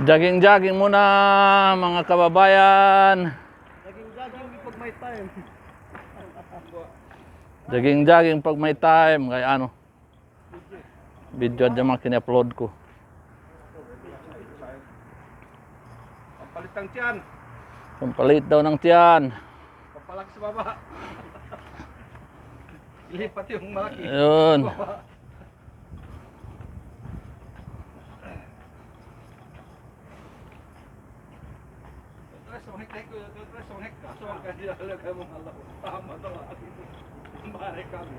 Jogging-jogging muna mga kababayan. Jogging-jogging pag may time. Jogging-jogging pag may time. Kaya ano, video dyan mga kini-upload ko. Pampalit ng tiyan. Pampalit daw ng tiyan. Pampalag sa baba. Ilipat yung malaki. Ayun. Tama to. Mare kami.